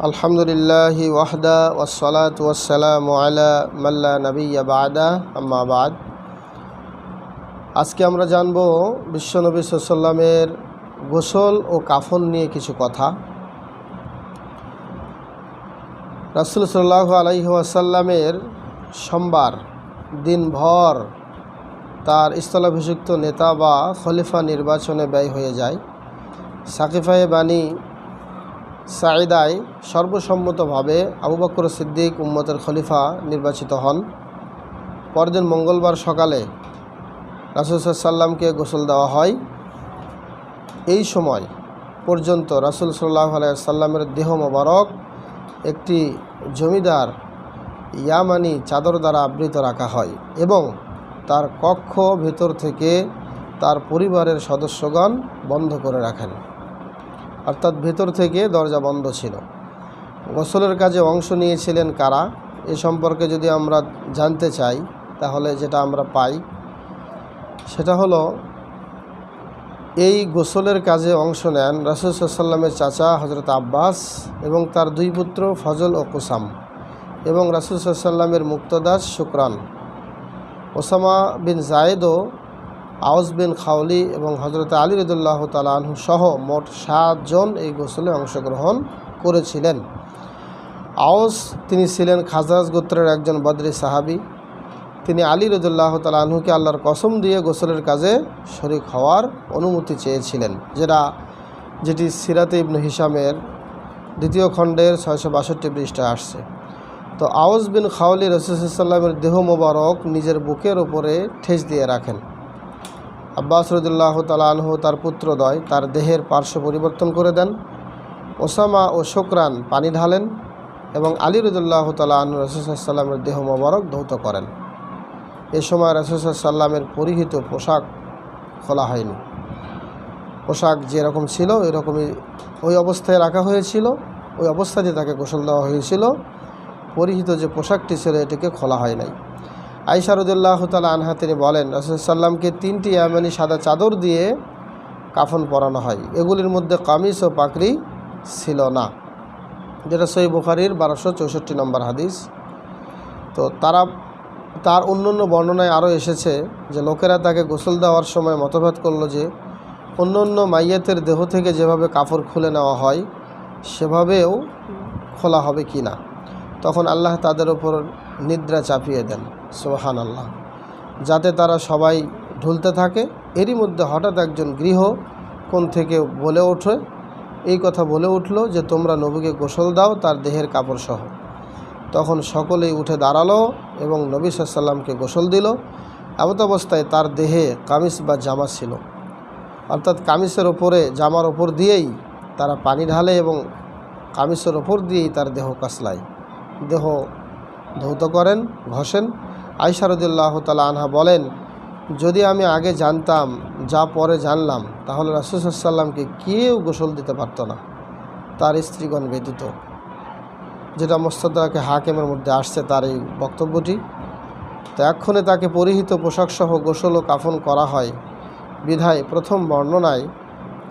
আলহামদুলিল্লাহি ওয়াহদা ওয়াসসালাতু ওয়াসসালামু আলা মান লা নাবিয়্যা বা'দা আম্মা বা'দ। আজকে আমরা জানব বিশ্বনবী সাল্লাল্লাহু আলাইহি ওয়াসাল্লামের গোসল ও কাফন নিয়ে কিছু কথা। রাসূল সাল্লাল্লাহু আলাইহি ওয়াসাল্লামের সোমবার দিনভর তার স্থলাভিষিক্ত নেতা বা খলিফা নির্বাচনে ব্যয় হয়ে যায়। সাকিফায়ে বানি সাঈদায় সর্বসম্মতভাবে আবু বকর সিদ্দিক উম্মতের খলিফা নির্বাচিত হন। পরদিন মঙ্গলবার সকালে রাসূল সাল্লাল্লাহু আলাইহি ওয়াসাল্লামকে গোসল দেওয়া হয়। এই সময় পর্যন্ত রাসূল সাল্লাল্লাহু আলাইহি ওয়াসাল্লামের দেহ মোবারক একটি জমিদার ইয়ামানি চাদর দ্বারা আবৃত রাখা হয় এবং তার কক্ষ ভেতর থেকে তার পরিবারের সদস্যগণ বন্ধ করে রাখেন, অর্থাৎ ভেতর থেকে দরজা বন্ধ ছিল। গোসলের কাজে অংশ নিয়েছিলেন কারা, এ সম্পর্কে যদি আমরা জানতে চাই তাহলে যেটা আমরা পাই সেটা হলো, এই গোসলের কাজে অংশ নেন রাসূল সাল্লাল্লাহু আলাইহি ওয়াসাল্লামের চাচা হযরত আব্বাস এবং তার দুই পুত্র ফজল ও কুসাম, এবং রাসূল সাল্লাল্লাহু আলাইহি ওয়াসাল্লামের মুক্তদাস শুকরান, ওসামা বিন জায়েদ ও আওস বিন খাওলি এবং হযরত আলী রাদিয়াল্লাহু তাআলা আনহু সহ মোট 7 জন এই গোসলে অংশগ্রহণ করেছিলেন। আওস তিনি ছিলেন খাজরাজ গোত্রের একজন বদরি সাহাবী। তিনি আলী রাদিয়াল্লাহু তাআলা আনহুকে আল্লাহর কসম দিয়ে গোসলের কাজে শরীক হওয়ার অনুমতি চেয়েছিলেন, যেটি সিরাতে ইবনে হিশামের 2য় খণ্ডের 662 পৃষ্ঠায় আসছে। তো আওস বিন খাওলি রাসূল সাল্লাল্লাহু আলাইহি ওয়াসাল্লামের দেহ মোবারক নিজের বুকের উপরে ঠেস দিয়ে রাখেন। আব্বাস রাদিয়াল্লাহু তাআলা আনহু তার পুত্রদ্বয় তার দেহের পার্শ্ব পরিবর্তন করে দেন। ওসামা ও শুকরান পানি ঢালেন এবং আলী রাদিয়াল্লাহু তাআলা আনহু রাসূল সাল্লাল্লাহু আলাইহি ওয়াসাল্লামের দেহ মোবারক ধৌত করেন। এ সময় রাসূল সাল্লাল্লাহু আলাইহি ওয়াসাল্লামের পরিহিত পোশাক খোলা হয়নি। পোশাক যেরকম ছিল এরকমই ওই অবস্থায় রাখা হয়েছিল, ওই অবস্থাতে তাকে গোসল দেওয়া হয়েছিল। পরিহিত যে পোশাকটি ছিল এটিকে খোলা হয় নাই। আয়েশা রাদিয়াল্লাহু তাআলা আনহা তিনি বলেন, রাসূল সাল্লাল্লাহু আলাইহি ওয়াসাল্লামকে 3টি ইয়ামানি সাদা চাদর দিয়ে কাফন পরানো হয়। এগুলির মধ্যে কামিজ ও পাগড়ি ছিল না, যেটা সহিহ বুখারীর 1264 নম্বর হাদিস। তো তার অন্যান্য বর্ণনায় আরও এসেছে যে লোকেরা তাকে গোসল দেওয়ার সময় মতভেদ করল যে অন্যান্য মাইয়াতের দেহ থেকে যেভাবে কাপড় খুলে নেওয়া হয় সেভাবেও খোলা হবে কি না। তখন আল্লাহ তাদের ওপর নিদ্রা চাপিয়ে দেন, সুবহানাল্লাহ, যাতে তারা সবাই ঢুলতে থাকে। এরই মধ্যে হঠাৎ একজন গৃহ কোণ থেকে বলে ওঠে, এই কথা বলে উঠল যে তোমরা নবীকে গোসল দাও তার দেহের কাপড় সহ। তখন সকলেই উঠে দাঁড়ালো এবং নবী সাল্লাল্লাহু আলাইহি ওয়াসাল্লামকে গোসল দিল। এমত অবস্থায় তার দেহে কামিজ বা জামা ছিল, অর্থাৎ কামিজের ওপরে জামার ওপর দিয়েই তারা পানি ঢালে এবং কামিজের ওপর দিয়েই তার দেহ কাসলায়, দেহ ধৌত করেন, ঘষেন। আয়েশা রাদিয়াল্লাহু তাআলা আনহা বলেন, যদি আমি আগে জানতাম যা পরে জানলাম তাহলে রাসূল সাল্লাল্লাহু আলাইহি ওয়াসাল্লামকে কেউ গোসল দিতে পারত না, তার স্ত্রীগণ ব্যতীত। যেটা মুস্তাদরাকে হাকিমের মধ্যে আসছে তার এই বক্তব্যটি। তো এক্ষণে তাকে পরিহিত পোশাকসহ গোসল ও কাফন করা হয় বিধায় প্রথম বর্ণনায়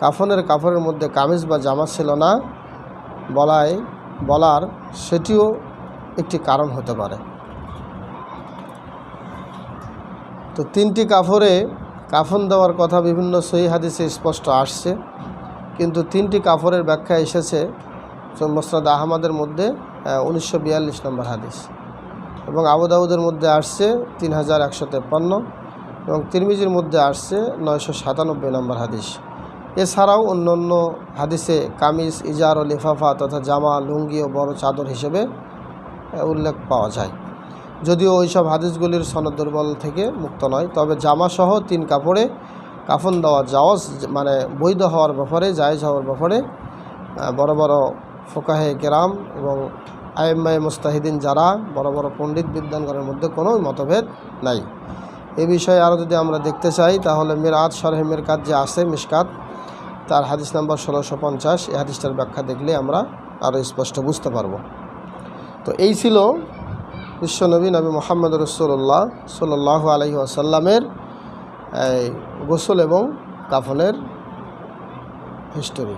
কাফনের কাপড়ের মধ্যে কামিজ বা জামা ছিল না বলার সেটিও একটি কারণ হতে পারে। তো 3টি কাপড়ে কাফন দেওয়ার কথা বিভিন্ন সহিহ হাদিসে স্পষ্ট আসছে, কিন্তু 3টি কাপড়ের ব্যাখ্যা এসেছে মুসনাদ আহমদের মধ্যে 1942 নম্বর হাদিস, এবং আবু দাউদের মধ্যে আসছে 3153 এবং তিরমিজির মধ্যে আসছে 997 নম্বর হাদিস। এছাড়াও অন্যান্য হাদিসে কামিজ, ইজার ও লিফাফা তথা জামা, লুঙ্গি ও বড় চাদর হিসেবে উল্লেখ পাওয়া যায়, যদিও ওইসব হাদিসগুলির সনদ দুর্বল থেকে মুক্ত নয়। তবে জামাসহ 3 কাপড়ে কাফন দেওয়া জাওয়াজ মানে বৈধ হওয়ার ব্যাপারে, জায়েজ হওয়ার ব্যাপারে বড় বড় ফুকাহে কেরাম এবং আইম্মায়ে মুস্তাহিদিন যারা বড় বড় পণ্ডিত বিদ্বানগণের মধ্যে কোনো মতভেদ নাই। এই বিষয়ে আরও যদি আমরা দেখতে চাই তাহলে মিরাত শরহে মিরকাত যে আছে মিশকাত, তার হাদিস নাম্বার 1650, এই হাদিসটার ব্যাখ্যা দেখলে আমরা আরও স্পষ্ট বুঝতে পারব। তো এই ছিল বিশ্বনবী নবী মুহাম্মদ রাসূলুল্লাহ সাল্লাল্লাহু আলাইহি ওয়াসাল্লামের গোসল এবং কাফনের হিস্টোরি।